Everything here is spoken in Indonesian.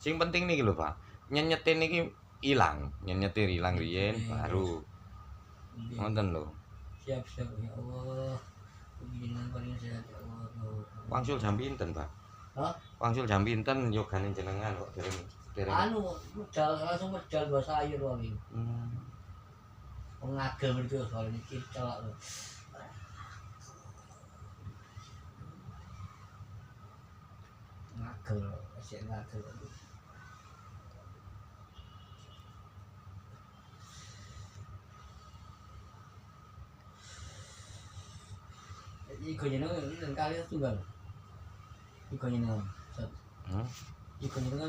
Sing penting niki lho, Pak. Nyenyetin niki ilang, nyenyetir ilang riyen baru. Ngoten lho. Siap ya Allah. Pengiringan paling sehat ya Allah. Wangsul jam pinten, Pak? Hah? Wangsul jam pinten yogane jenengan kok dereng. Anu, medal langsung medal dua sayur wae. Ngagel itu soal ini celak lho. Ngagel, asik ngagel. Iko jenengan ini kali tunggal. Iko jenengan. Iko jenengan